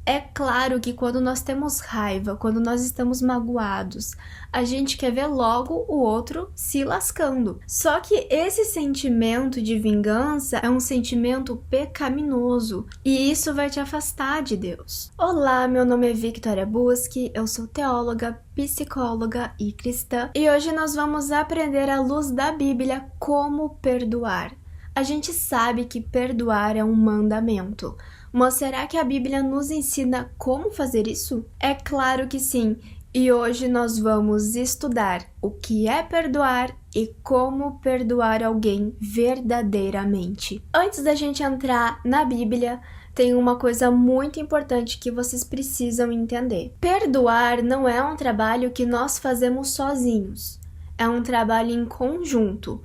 É claro que quando nós temos raiva, quando nós estamos magoados, a gente quer ver logo o outro se lascando. Só que esse sentimento de vingança é um sentimento pecaminoso e isso vai te afastar de Deus. Olá, meu nome é Victoria Busque, eu sou teóloga, psicóloga e cristã e hoje nós vamos aprender à luz da Bíblia como perdoar. A gente sabe que perdoar é um mandamento. Mas será que a Bíblia nos ensina como fazer isso? É claro que sim, e hoje nós vamos estudar o que é perdoar e como perdoar alguém verdadeiramente. Antes da gente entrar na Bíblia, tem uma coisa muito importante que vocês precisam entender. Perdoar não é um trabalho que nós fazemos sozinhos, é um trabalho em conjunto,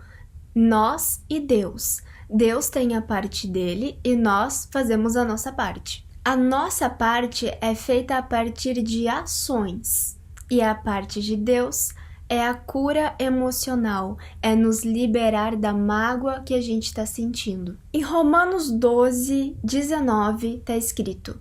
nós e Deus. Deus tem a parte dele e nós fazemos a nossa parte. A nossa parte é feita a partir de ações e a parte de Deus é a cura emocional, é nos liberar da mágoa que a gente está sentindo. Em Romanos 12:19 está escrito: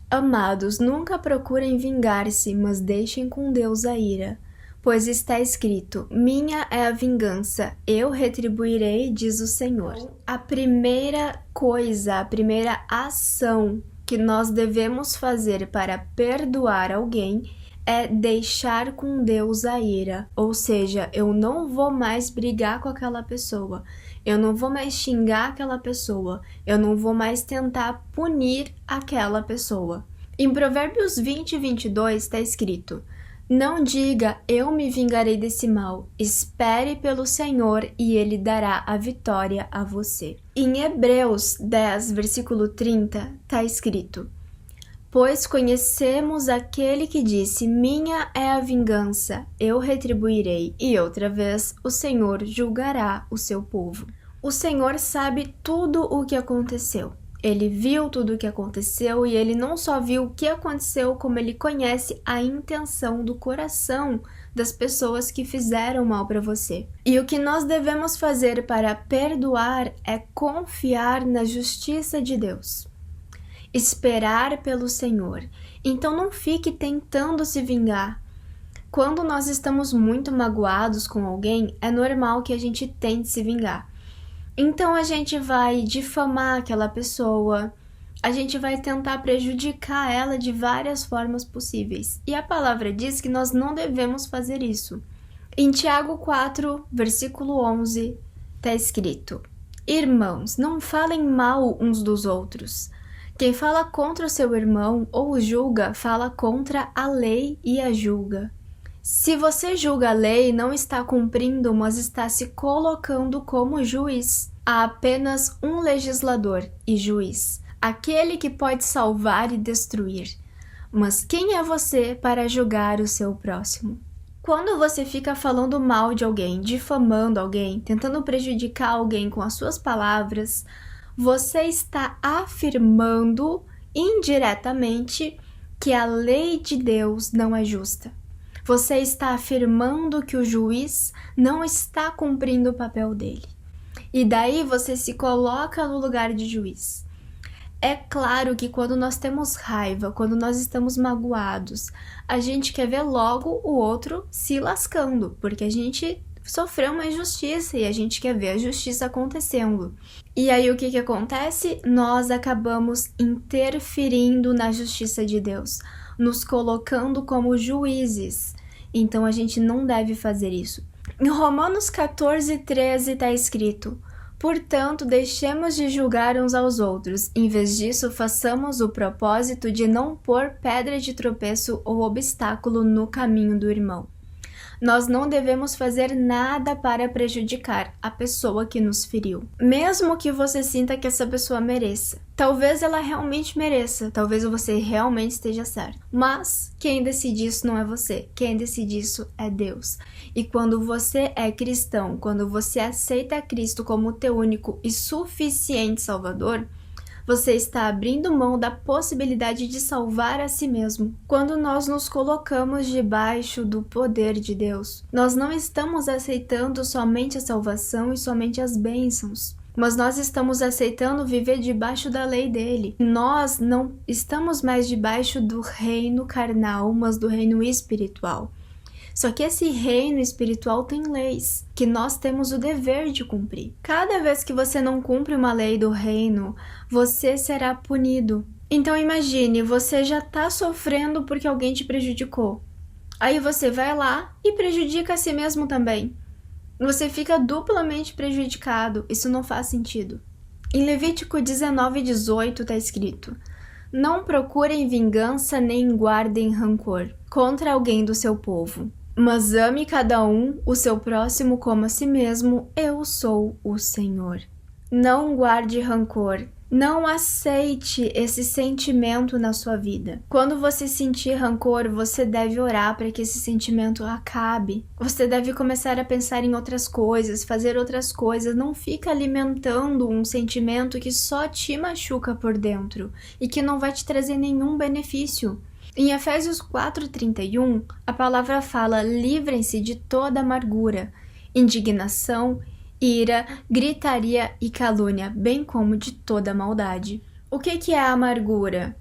Amados, nunca procurem vingar-se, mas deixem com Deus a ira. Pois está escrito, minha é a vingança, eu retribuirei, diz o Senhor. A primeira coisa, a primeira ação que nós devemos fazer para perdoar alguém é deixar com Deus a ira. Ou seja, eu não vou mais brigar com aquela pessoa, eu não vou mais xingar aquela pessoa, eu não vou mais tentar punir aquela pessoa. Em Provérbios 20:22 está escrito: Não diga, eu me vingarei desse mal. Espere pelo Senhor e Ele dará a vitória a você. Em Hebreus 10, versículo 30, está escrito: Pois conhecemos aquele que disse, minha é a vingança, eu retribuirei. E outra vez, o Senhor julgará o seu povo. O Senhor sabe tudo o que aconteceu. Ele viu tudo o que aconteceu e ele não só viu o que aconteceu, como ele conhece a intenção do coração das pessoas que fizeram mal para você. E o que nós devemos fazer para perdoar é confiar na justiça de Deus. Esperar pelo Senhor. Então não fique tentando se vingar. Quando nós estamos muito magoados com alguém, é normal que a gente tente se vingar. Então a gente vai difamar aquela pessoa, a gente vai tentar prejudicar ela de várias formas possíveis. E a palavra diz que nós não devemos fazer isso. Em Tiago 4, versículo 11, está escrito: Irmãos, não falem mal uns dos outros. Quem fala contra o seu irmão ou o julga, fala contra a lei e a julga. Se você julga a lei, não está cumprindo, mas está se colocando como juiz. Há apenas um legislador e juiz, aquele que pode salvar e destruir. Mas quem é você para julgar o seu próximo? Quando você fica falando mal de alguém, difamando alguém, tentando prejudicar alguém com as suas palavras, você está afirmando indiretamente que a lei de Deus não é justa. Você está afirmando que o juiz não está cumprindo o papel dele. E daí você se coloca no lugar de juiz. É claro que quando nós temos raiva, quando nós estamos magoados, a gente quer ver logo o outro se lascando, porque a gente sofreu uma injustiça e a gente quer ver a justiça acontecendo. E aí o que acontece? Nós acabamos interferindo na justiça de Deus, nos colocando como juízes. Então a gente não deve fazer isso. Em Romanos 14:13 está escrito: Portanto, deixemos de julgar uns aos outros. Em vez disso, façamos o propósito de não pôr pedra de tropeço ou obstáculo no caminho do irmão. Nós não devemos fazer nada para prejudicar a pessoa que nos feriu. Mesmo que você sinta que essa pessoa mereça. Talvez ela realmente mereça, talvez você realmente esteja certo. Mas quem decide isso não é você, quem decide isso é Deus. E quando você é cristão, quando você aceita Cristo como teu único e suficiente Salvador, você está abrindo mão da possibilidade de salvar a si mesmo. Quando nós nos colocamos debaixo do poder de Deus, nós não estamos aceitando somente a salvação e somente as bênçãos. mas nós estamos aceitando viver debaixo da lei dele. Nós não estamos mais debaixo do reino carnal, mas do reino espiritual. Só que esse reino espiritual tem leis que nós temos o dever de cumprir. Cada vez que você não cumpre uma lei do reino, você será punido. Então imagine, você já está sofrendo porque alguém te prejudicou. Aí você vai lá e prejudica a si mesmo também. Você fica duplamente prejudicado. Isso não faz sentido. Em Levítico 19:18 está escrito: não procurem vingança nem guardem rancor contra alguém do seu povo, mas ame cada um o seu próximo como a si mesmo. Eu sou o Senhor. Não guarde rancor. Não aceite esse sentimento na sua vida. Quando você sentir rancor, você deve orar para que esse sentimento acabe. Você deve começar a pensar em outras coisas, fazer outras coisas. Não fica alimentando um sentimento que só te machuca por dentro e que não vai te trazer nenhum benefício. Em Efésios 4:31, a palavra fala: livrem-se de toda amargura, indignação, ira, gritaria e calúnia, bem como de toda maldade. O que é a amargura?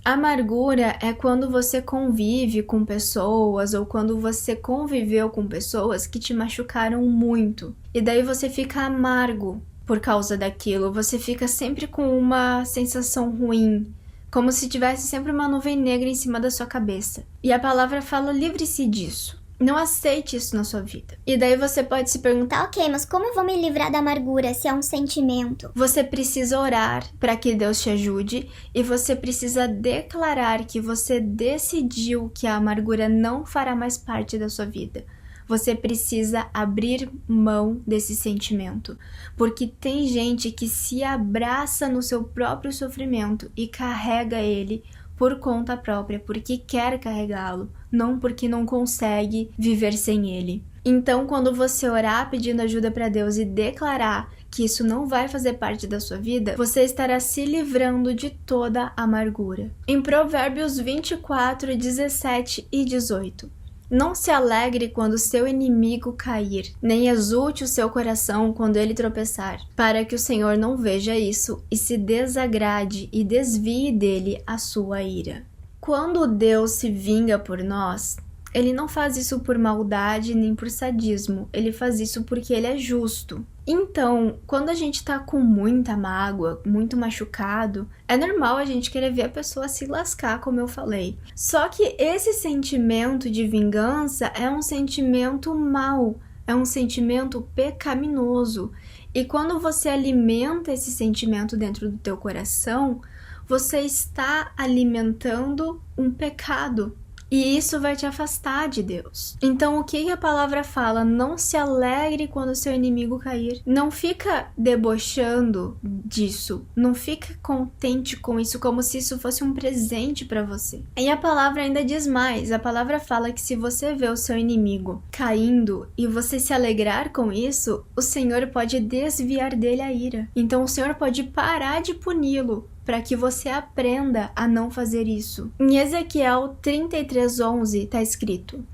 A amargura é quando você convive com pessoas ou quando você conviveu com pessoas que te machucaram muito. E daí você fica amargo por causa daquilo, você fica sempre com uma sensação ruim, como se tivesse sempre uma nuvem negra em cima da sua cabeça. E a palavra fala: livre-se disso. Não aceite isso na sua vida. E daí você pode se perguntar: ok, mas como eu vou me livrar da amargura se é um sentimento? Você precisa orar para que Deus te ajude e você precisa declarar que você decidiu que a amargura não fará mais parte da sua vida. Você precisa abrir mão desse sentimento, porque tem gente que se abraça no seu próprio sofrimento e carrega ele por conta própria, porque quer carregá-lo, não porque não consegue viver sem ele. Então, quando você orar pedindo ajuda para Deus e declarar que isso não vai fazer parte da sua vida, você estará se livrando de toda amargura. Em Provérbios 24:17-18. Não se alegre quando seu inimigo cair, nem exulte o seu coração quando ele tropeçar, para que o Senhor não veja isso e se desagrade e desvie dele a sua ira. Quando Deus se vinga por nós, ele não faz isso por maldade nem por sadismo, ele faz isso porque ele é justo. Então, quando a gente tá com muita mágoa, muito machucado, é normal a gente querer ver a pessoa se lascar, como eu falei. Só que esse sentimento de vingança é um sentimento mau, é um sentimento pecaminoso. E quando você alimenta esse sentimento dentro do teu coração, você está alimentando um pecado. E isso vai te afastar de Deus. Então, o que a palavra fala? Não se alegre quando seu inimigo cair. Não fica debochando disso. Não fica contente com isso, como se isso fosse um presente para você. E a palavra ainda diz mais. A palavra fala que se você vê o seu inimigo caindo e você se alegrar com isso, o Senhor pode desviar dele a ira. Então, o Senhor pode parar de puni-lo, para que você aprenda a não fazer isso. Em Ezequiel 33:11 está escrito: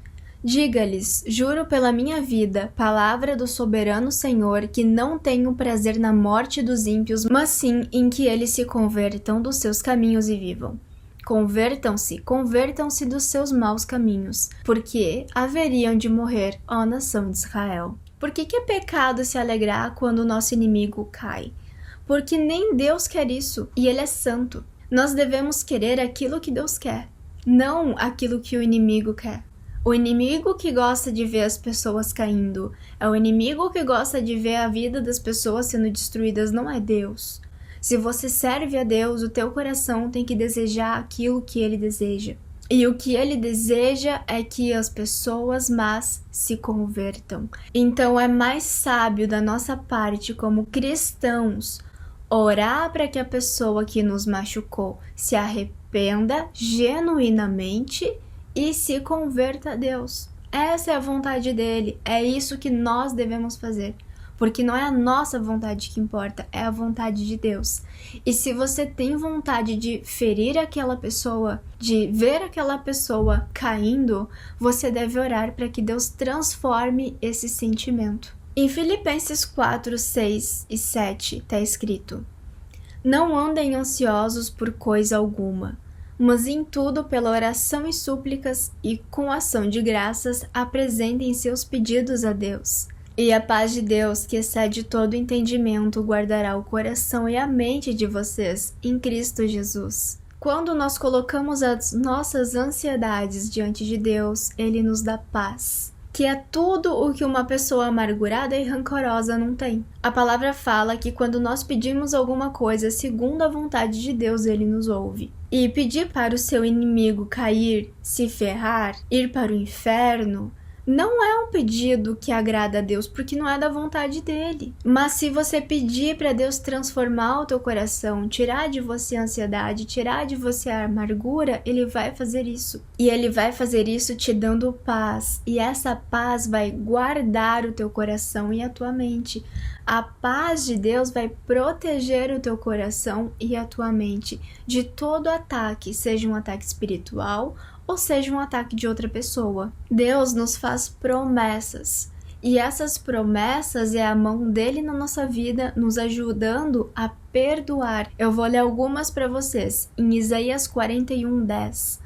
diga-lhes, juro pela minha vida, palavra do soberano Senhor, que não tenho prazer na morte dos ímpios, mas sim em que eles se convertam dos seus caminhos e vivam. Convertam-se dos seus maus caminhos, porque haveriam de morrer, ó nação de Israel. Por que é pecado se alegrar quando o nosso inimigo cai? Porque nem Deus quer isso, e Ele é santo. Nós devemos querer aquilo que Deus quer, não aquilo que o inimigo quer. O inimigo que gosta de ver as pessoas caindo, é o inimigo que gosta de ver a vida das pessoas sendo destruídas, não é Deus. Se você serve a Deus, o teu coração tem que desejar aquilo que Ele deseja. E o que Ele deseja é que as pessoas más se convertam. Então é mais sábio da nossa parte como cristãos orar para que a pessoa que nos machucou se arrependa genuinamente e se converta a Deus. Essa é a vontade dele, é isso que nós devemos fazer. Porque não é a nossa vontade que importa, é a vontade de Deus. E se você tem vontade de ferir aquela pessoa, de ver aquela pessoa caindo, você deve orar para que Deus transforme esse sentimento. Em Filipenses 4, 6 e 7 está escrito: Não andem ansiosos por coisa alguma, mas em tudo pela oração e súplicas e com ação de graças apresentem seus pedidos a Deus. E a paz de Deus, que excede todo entendimento, guardará o coração e a mente de vocês em Cristo Jesus. Quando nós colocamos as nossas ansiedades diante de Deus, Ele nos dá paz, que é tudo o que uma pessoa amargurada e rancorosa não tem. A palavra fala que quando nós pedimos alguma coisa segundo a vontade de Deus, Ele nos ouve. E pedir para o seu inimigo cair, se ferrar, ir para o inferno, não é um pedido que agrada a Deus, porque não é da vontade dele. Mas se você pedir para Deus transformar o teu coração, tirar de você a ansiedade, tirar de você a amargura, Ele vai fazer isso. E Ele vai fazer isso te dando paz. E essa paz vai guardar o teu coração e a tua mente. A paz de Deus vai proteger o teu coração e a tua mente de todo ataque, seja um ataque espiritual ou seja um ataque de outra pessoa. Deus nos faz promessas, e essas promessas é a mão dele na nossa vida, nos ajudando a perdoar. Eu vou ler algumas para vocês, em Isaías 41:10.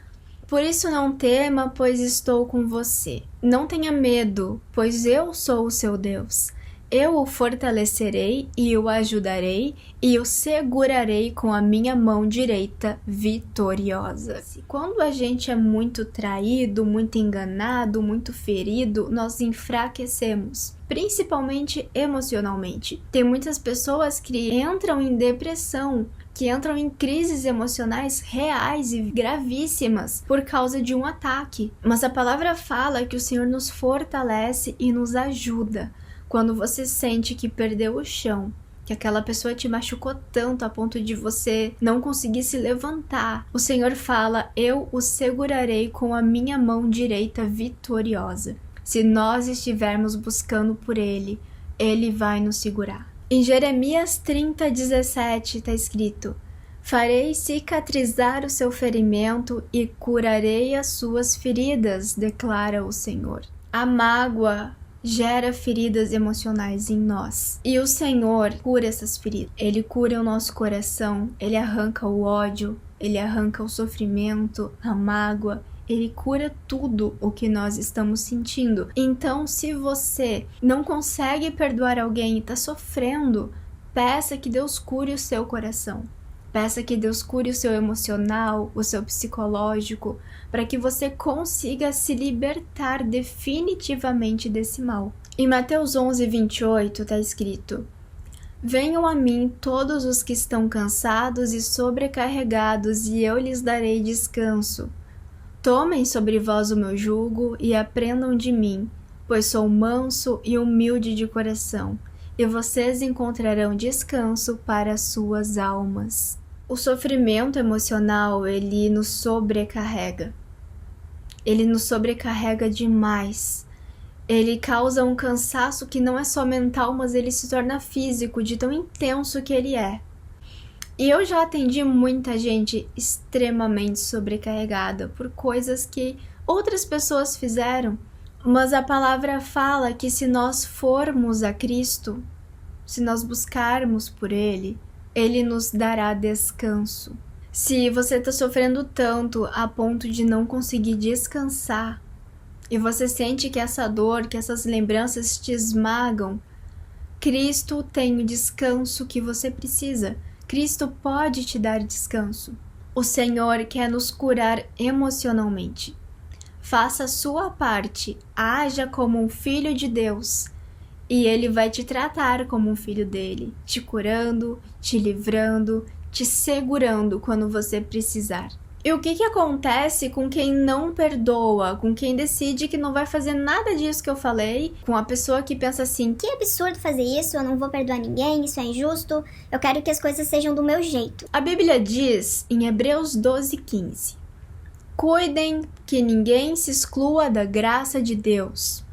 Por isso não tema, pois estou com você. Não tenha medo, pois eu sou o seu Deus. Eu o fortalecerei e o ajudarei e o segurarei com a minha mão direita vitoriosa. Quando a gente é muito traído, muito enganado, muito ferido, nós enfraquecemos, principalmente emocionalmente. Tem muitas pessoas que entram em depressão, que entram em crises emocionais reais e gravíssimas por causa de um ataque. Mas a palavra fala que o Senhor nos fortalece e nos ajuda. Quando você sente que perdeu o chão, que aquela pessoa te machucou tanto a ponto de você não conseguir se levantar, o Senhor fala: eu o segurarei com a minha mão direita vitoriosa. Se nós estivermos buscando por Ele, Ele vai nos segurar. Em Jeremias 30:17 está escrito: farei cicatrizar o seu ferimento e curarei as suas feridas, declara o Senhor. A mágoa gera feridas emocionais em nós. E o Senhor cura essas feridas. Ele cura o nosso coração, Ele arranca o ódio, Ele arranca o sofrimento, a mágoa. Ele cura tudo o que nós estamos sentindo. Então, se você não consegue perdoar alguém e está sofrendo, peça que Deus cure o seu coração. Peça que Deus cure o seu emocional, o seu psicológico, para que você consiga se libertar definitivamente desse mal. Em Mateus 11:28 está escrito: venham a mim todos os que estão cansados e sobrecarregados, e eu lhes darei descanso. Tomem sobre vós o meu jugo e aprendam de mim, pois sou manso e humilde de coração, e vocês encontrarão descanso para as suas almas. O sofrimento emocional, ele nos sobrecarrega. Ele nos sobrecarrega demais. Ele causa um cansaço que não é só mental, mas ele se torna físico, de tão intenso que ele é. E eu já atendi muita gente extremamente sobrecarregada por coisas que outras pessoas fizeram. Mas a palavra fala que se nós formos a Cristo, se nós buscarmos por Ele, Ele nos dará descanso. Se você está sofrendo tanto a ponto de não conseguir descansar, e você sente que essa dor, que essas lembranças te esmagam, Cristo tem o descanso que você precisa. Cristo pode te dar descanso. O Senhor quer nos curar emocionalmente. Faça a sua parte, haja como um filho de Deus, e Ele vai te tratar como um filho dele, te curando, te livrando, te segurando quando você precisar. E o que acontece com quem não perdoa, com quem decide que não vai fazer nada disso que eu falei, com a pessoa que pensa assim: que absurdo fazer isso, eu não vou perdoar ninguém, isso é injusto, eu quero que as coisas sejam do meu jeito. A Bíblia diz em Hebreus 12:15: cuidem que ninguém se exclua da graça de Deus,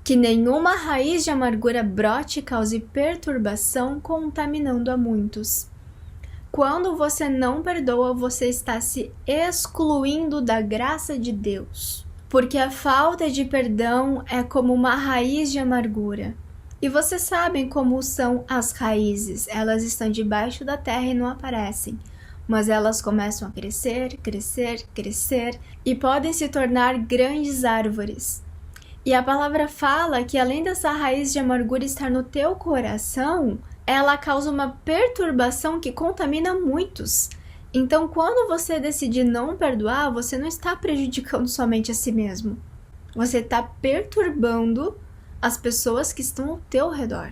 que nenhuma raiz de amargura brote e cause perturbação, contaminando a muitos. Quando você não perdoa, você está se excluindo da graça de Deus, porque a falta de perdão é como uma raiz de amargura. E vocês sabem como são as raízes. Elas estão debaixo da terra e não aparecem. Mas elas começam a crescer, crescer, crescer e podem se tornar grandes árvores. E a palavra fala que além dessa raiz de amargura estar no teu coração, ela causa uma perturbação que contamina muitos. Então, quando você decidir não perdoar, você não está prejudicando somente a si mesmo. Você está perturbando as pessoas que estão ao teu redor.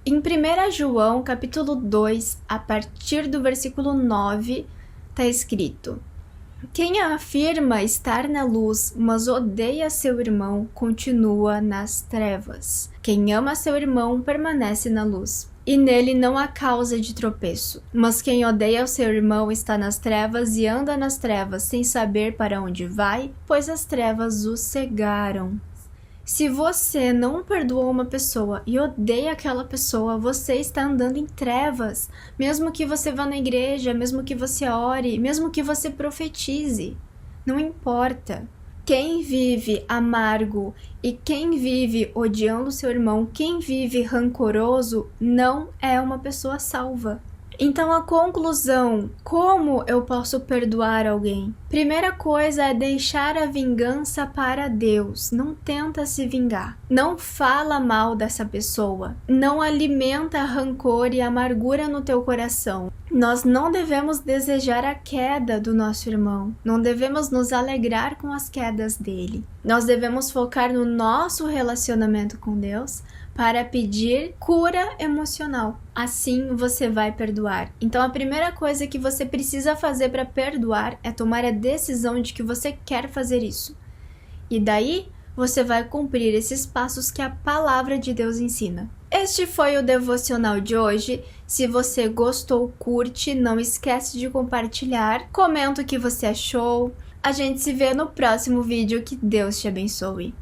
Em 1 João, capítulo 2, a partir do versículo 9, está escrito: quem afirma estar na luz, mas odeia seu irmão, continua nas trevas. Quem ama seu irmão permanece na luz, e nele não há causa de tropeço. Mas quem odeia o seu irmão está nas trevas e anda nas trevas, sem saber para onde vai, pois as trevas o cegaram. Se você não perdoou uma pessoa e odeia aquela pessoa, você está andando em trevas. Mesmo que você vá na igreja, mesmo que você ore, mesmo que você profetize. Não importa. Quem vive amargo e quem vive odiando seu irmão, quem vive rancoroso, não é uma pessoa salva. Então a conclusão, como eu posso perdoar alguém? Primeira coisa é deixar a vingança para Deus. Não tenta se vingar. Não fala mal dessa pessoa. Não alimenta rancor e amargura no teu coração. Nós não devemos desejar a queda do nosso irmão. Não devemos nos alegrar com as quedas dele. Nós devemos focar no nosso relacionamento com Deus para pedir cura emocional. Assim você vai perdoar. Então a primeira coisa que você precisa fazer para perdoar é tomar a decisão de que você quer fazer isso. E daí você vai cumprir esses passos que a palavra de Deus ensina. Este foi o devocional de hoje. Se você gostou, curte, não esquece de compartilhar, comenta o que você achou. A gente se vê no próximo vídeo. Que Deus te abençoe.